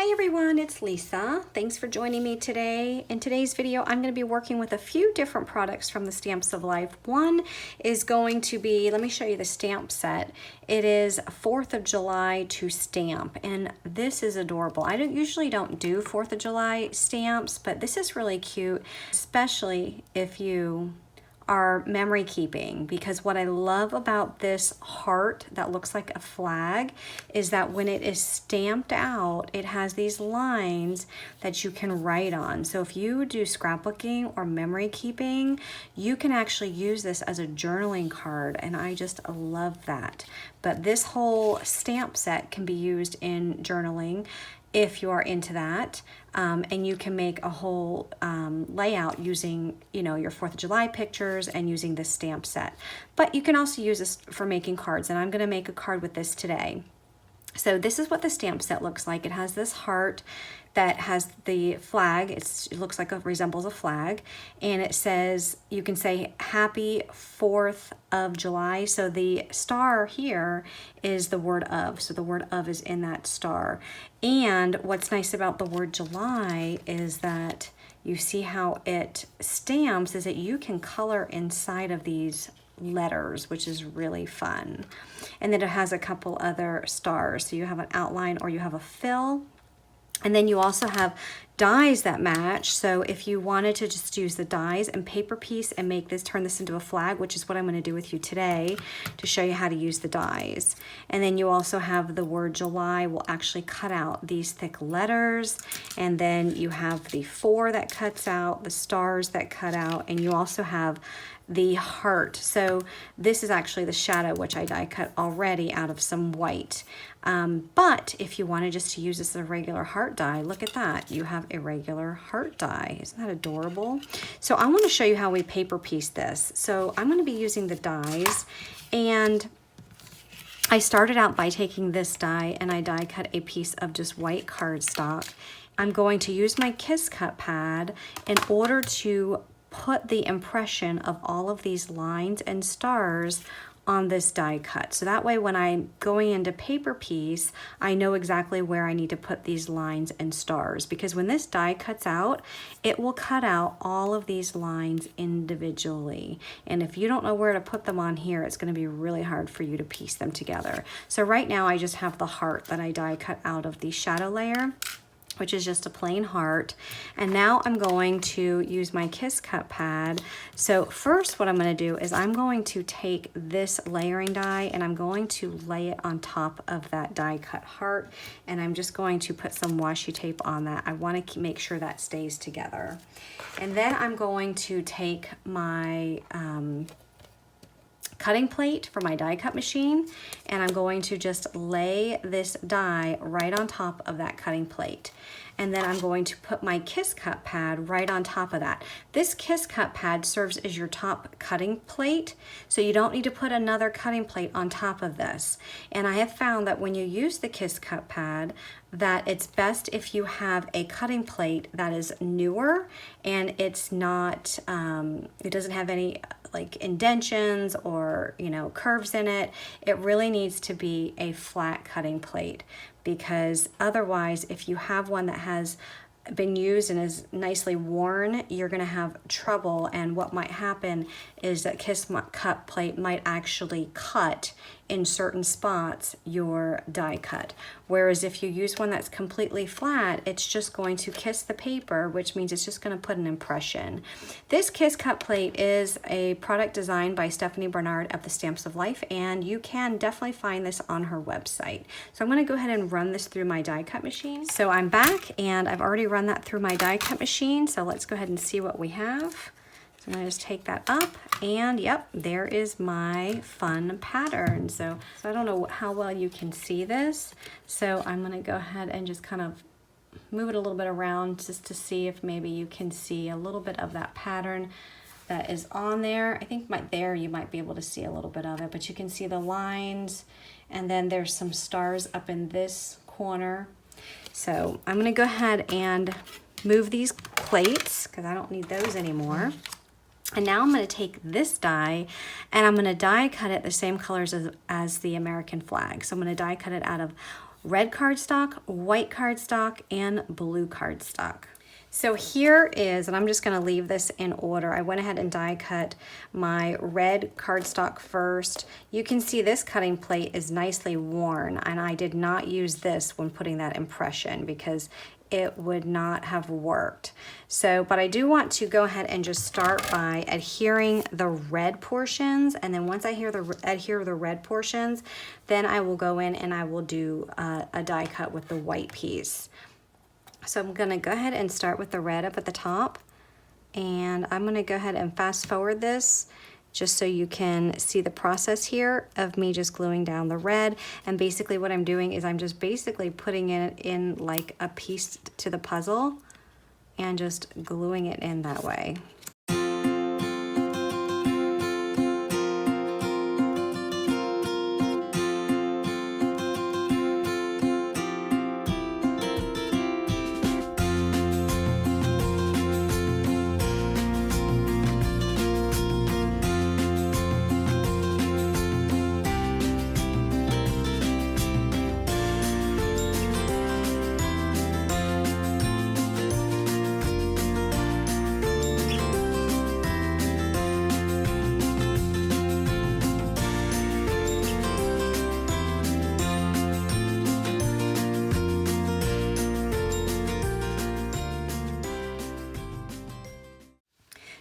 Hi everyone, it's Lisa. Thanks for joining me today. In today's video, I'm going to be working with a few different products from the Stamps of Life. One is going to be, let me show you the stamp set. It is 4th of July to stamp, and this is adorable. I usually don't do 4th of July stamps, but this is really cute, especially if you are memory keeping, because what I love about this heart that looks like a flag is that when it is stamped out, it has these lines that you can write on. So if you do scrapbooking or memory keeping, you can actually use this as a journaling card, and I just love that. But this whole stamp set can be used in journaling if you are into that, and you can make a whole layout using, your 4th of July pictures and using this stamp set. But you can also use this for making cards, and I'm going to make a card with this today. So this is what the stamp set looks like. It has this heart that has the flag. It looks like it resembles a flag, and it says, you can say happy 4th of July. So the star here is the word of. So the word of is in that star. And what's nice about the word July is that you see how it stamps is that you can color inside of these letters, which is really fun. And then it has a couple other stars. So you have an outline or you have a fill. And then you also have dies that match. So if you wanted to just use the dies and paper piece and make this, turn this into a flag, which is what I'm going to do with you today to show you how to use the dies. And then you also have the word July will actually cut out these thick letters. And then you have the 4 that cuts out, the stars that cut out, and you also have the heart. So this is actually the shadow, which I die cut already out of some white. But if you wanted just to use this as a regular heart die, look at that. You have a regular heart die. Isn't that adorable? So I want to show you how we paper piece this. So I'm going to be using the dies, and I started out by taking this die and I die cut a piece of just white cardstock. I'm going to use my Kiss Cut pad in order to put the impression of all of these lines and stars on this die cut. So that way when I'm going into paper piece, I know exactly where I need to put these lines and stars, because when this die cuts out, it will cut out all of these lines individually. And if you don't know where to put them on here, it's going to be really hard for you to piece them together. So right now I just have the heart that I die cut out of the shadow layer, which is just a plain heart. And now I'm going to use my Kiss Cut pad. So first what I'm going to do is I'm going to take this layering die and I'm going to lay it on top of that die cut heart, and I'm just going to put some washi tape on that. I want to make sure that stays together. And then I'm going to take my cutting plate for my die cut machine, and I'm going to just lay this die right on top of that cutting plate. And then I'm going to put my Kiss Cut pad right on top of that. This Kiss Cut pad serves as your top cutting plate, so you don't need to put another cutting plate on top of this. And I have found that when you use the Kiss Cut pad, that it's best if you have a cutting plate that is newer and it's not, it doesn't have any like indentions or curves in it. It really needs to be a flat cutting plate, because otherwise if you have one that has been used and is nicely worn, you're going to have trouble, and what might happen is that Kiss Cut plate might actually cut in certain spots your die cut. Whereas if you use one that's completely flat, it's just going to kiss the paper, which means it's just going to put an impression. This Kiss Cut plate is a product designed by Stephanie Bernard of the Stamps of Life, and you can definitely find this on her website. So I'm going to go ahead and run this through my die cut machine. So I'm back and I've already run that through my die cut machine. So let's go ahead and see what we have. So I'm going to just take that up, and yep, there is my fun pattern. So I don't know how well you can see this. So I'm going to go ahead and just kind of move it a little bit around just to see if maybe you can see a little bit of that pattern that is on there. I think there you might be able to see a little bit of it, but you can see the lines, and then there's some stars up in this corner. So I'm going to go ahead and move these plates because I don't need those anymore. And now I'm going to take this die and I'm going to die cut it the same colors as the American flag. So I'm going to die cut it out of red cardstock, white cardstock, and blue cardstock. So here is, and I'm just gonna leave this in order. I went ahead and die cut my red cardstock first. You can see this cutting plate is nicely worn, and I did not use this when putting that impression because it would not have worked. So, but I do want to go ahead and just start by adhering the red portions, and then once I adhere the red portions, then I will go in and I will do a die cut with the white piece. So I'm gonna go ahead and start with the red up at the top, and I'm gonna go ahead and fast forward this just so you can see the process here of me just gluing down the red. And basically what I'm doing is I'm just basically putting it in like a piece to the puzzle and just gluing it in that way.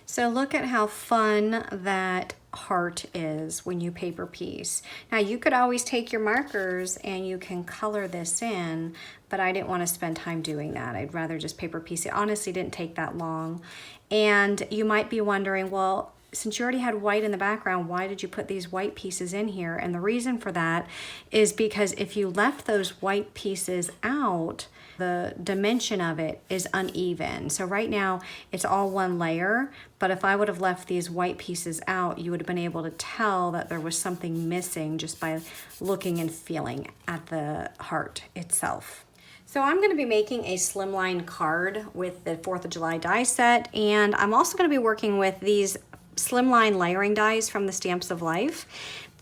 So look at how fun that heart is when you paper piece. Now you could always take your markers and you can color this in, but I didn't want to spend time doing that. I'd rather just paper piece it. Honestly, didn't take that long. And you might be wondering, well, since you already had white in the background, why did you put these white pieces in here? And the reason for that is because if you left those white pieces out, the dimension of it is uneven. So right now it's all one layer, but if I would have left these white pieces out, you would have been able to tell that there was something missing just by looking and feeling at the heart itself. So I'm going to be making a slimline card with the 4th of July die set, and I'm also going to be working with these slimline layering dies from the Stamps of Life.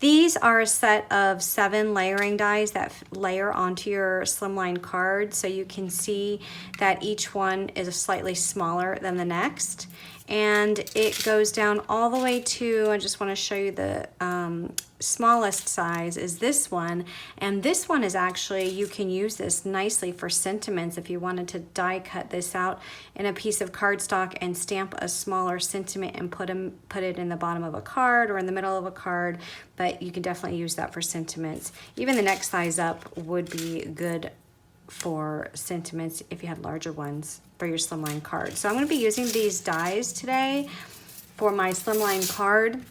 These are a set of 7 layering dies that layer onto your slimline card, so you can see that each one is slightly smaller than the next. And it goes down all the way to, I just want to show you the smallest size is this one. And this one is actually, you can use this nicely for sentiments if you wanted to die cut this out in a piece of cardstock and stamp a smaller sentiment and put it in the bottom of a card or in the middle of a card. But you can definitely use that for sentiments. Even the next size up would be good for sentiments if you had larger ones for your slimline card. So I'm going to be using these dies today for my slimline card,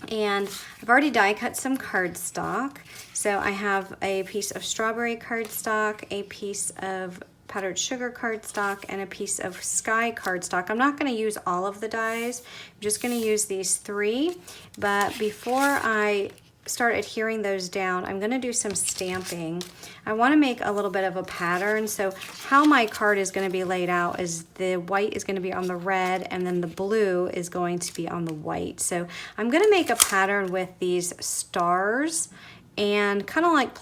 and I've already die cut some cardstock. So I have a piece of strawberry cardstock, a piece of powdered sugar cardstock, and a piece of sky cardstock. I'm not going to use all of the dies, I'm just going to use these 3, but before I start adhering those down, I'm going to do some stamping. I want to make a little bit of a pattern. So how my card is going to be laid out is the white is going to be on the red, and then the blue is going to be on the white. So I'm going to make a pattern with these stars and kind of like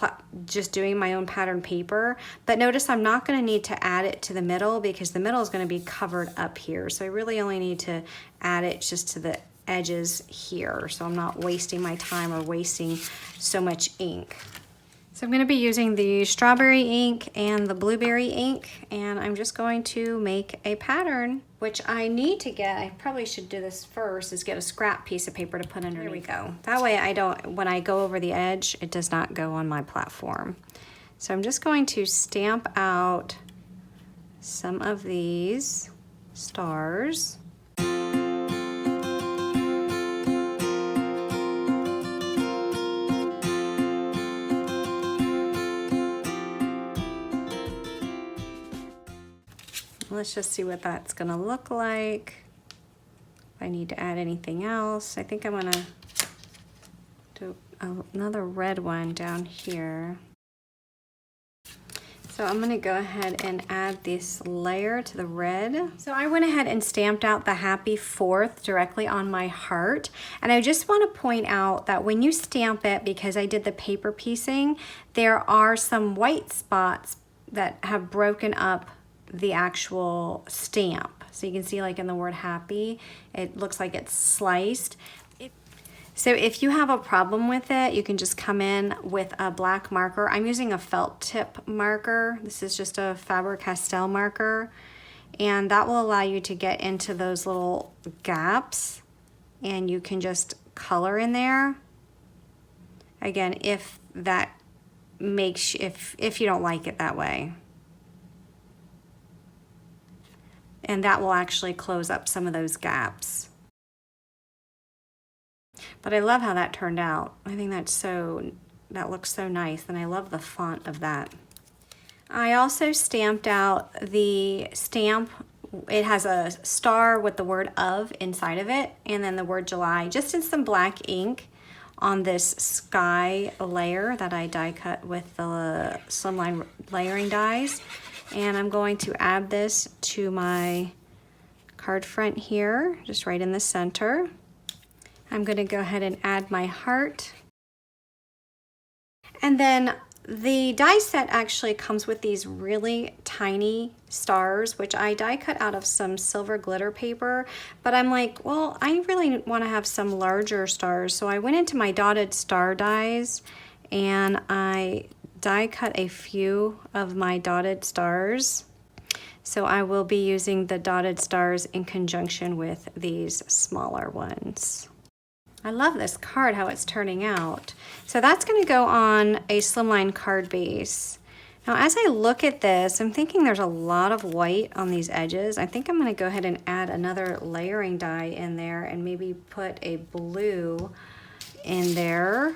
just doing my own pattern paper. But notice I'm not going to need to add it to the middle because the middle is going to be covered up here. So I really only need to add it just to the edges here, so I'm not wasting my time or wasting so much ink. So I'm going to be using the strawberry ink and the blueberry ink, and I'm just going to make a pattern, which I need to get, I probably should do this first, is get a scrap piece of paper to put underneath. There we go. That way I don't, when I go over the edge, it does not go on my platform. So I'm just going to stamp out some of these stars. Let's just see what that's gonna look like. If I need to add anything else, I think I'm gonna do another red one down here. So I'm gonna go ahead and add this layer to the red. So I went ahead and stamped out the Happy 4th directly on my heart. And I just wanna point out that when you stamp it, because I did the paper piecing, there are some white spots that have broken up the actual stamp. So you can see like in the word happy, it looks like it's sliced. So if you have a problem with it, you can just come in with a black marker. I'm using a felt tip marker. This is just a Faber-Castell marker. And that will allow you to get into those little gaps and you can just color in there. Again, if that makes, if you don't like it that way. And that will actually close up some of those gaps. But I love how that turned out. I think that looks so nice, and I love the font of that. I also stamped out the stamp. It has a star with the word of inside of it, and then the word July, just in some black ink on this sky layer that I die cut with the Slimline layering dies. And I'm going to add this to my card front here, just right in the center. I'm going to go ahead and add my heart. And then the die set actually comes with these really tiny stars, which I die cut out of some silver glitter paper. But I'm like, well, I really want to have some larger stars. So I went into my dotted star dies and I die cut a few of my dotted stars. So I will be using the dotted stars in conjunction with these smaller ones. I love this card, how it's turning out. So that's going to go on a Slimline card base. Now as I look at this, I'm thinking there's a lot of white on these edges. I think I'm going to go ahead and add another layering die in there and maybe put a blue in there.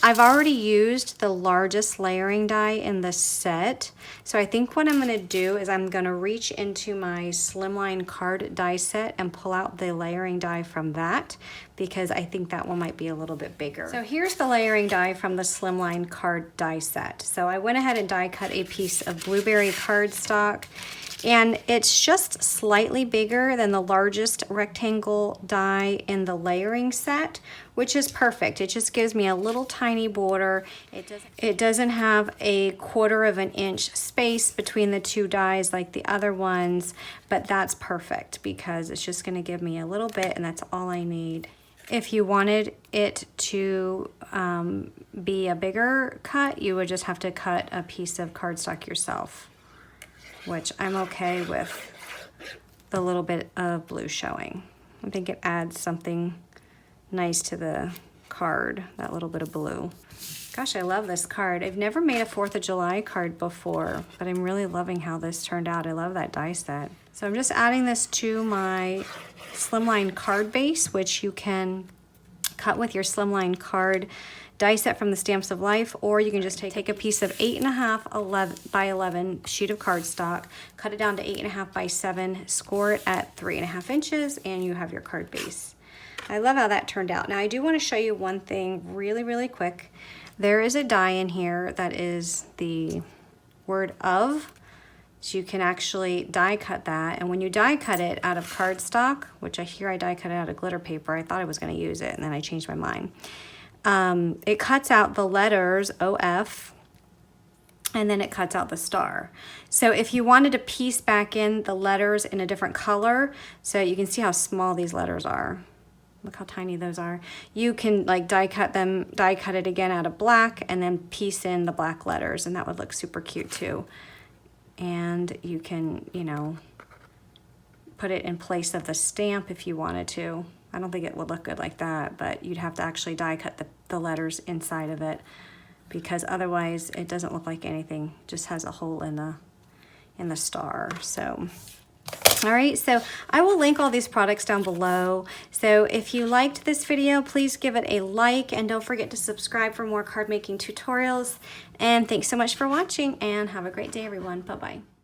I've already used the largest layering die in the set, so I think what I'm going to do is I'm going to reach into my Slimline card die set and pull out the layering die from that, because I think that one might be a little bit bigger. So here's the layering die from the Slimline card die set. So I went ahead and die cut a piece of blueberry cardstock, and it's just slightly bigger than the largest rectangle die in the layering set, which is perfect. It just gives me a little tiny border. It doesn't have a 1/4 of an inch space between the two dies like the other ones, but that's perfect because it's just gonna give me a little bit and that's all I need. If you wanted it to be a bigger cut, you would just have to cut a piece of cardstock yourself, which I'm okay with the little bit of blue showing. I think it adds something nice to the card, that little bit of blue. Gosh, I love this card. I've never made a 4th of July card before, but I'm really loving how this turned out. I love that die set. So I'm just adding this to my Slimline card base, which you can cut with your Slimline card die set from the Stamps of Life, or you can just take a piece of 8.5 by 11 sheet of cardstock, cut it down to 8.5 by 7, score it at 3.5 inches, and you have your card base. I love how that turned out. Now I do want to show you one thing really quick. There is a die in here that is the word of, so you can actually die cut that, and when you die cut it out of cardstock, which I die cut it out of glitter paper, I thought I was going to use it and then I changed my mind. It cuts out the letters OF, and then it cuts out the star. So if you wanted to piece back in the letters in a different color, so you can see how small these letters are. Look how tiny those are. You can like die cut it again out of black and then piece in the black letters, and that would look super cute too. And you can, you know, put it in place of the stamp if you wanted to. I don't think it would look good like that, but you'd have to actually die cut the letters inside of it, because otherwise it doesn't look like anything. It just has a hole in the star. So all right, so I will link all these products down below. So if you liked this video, please give it a like, and don't forget to subscribe for more card making tutorials. And thanks so much for watching, and have a great day, everyone. Bye-bye.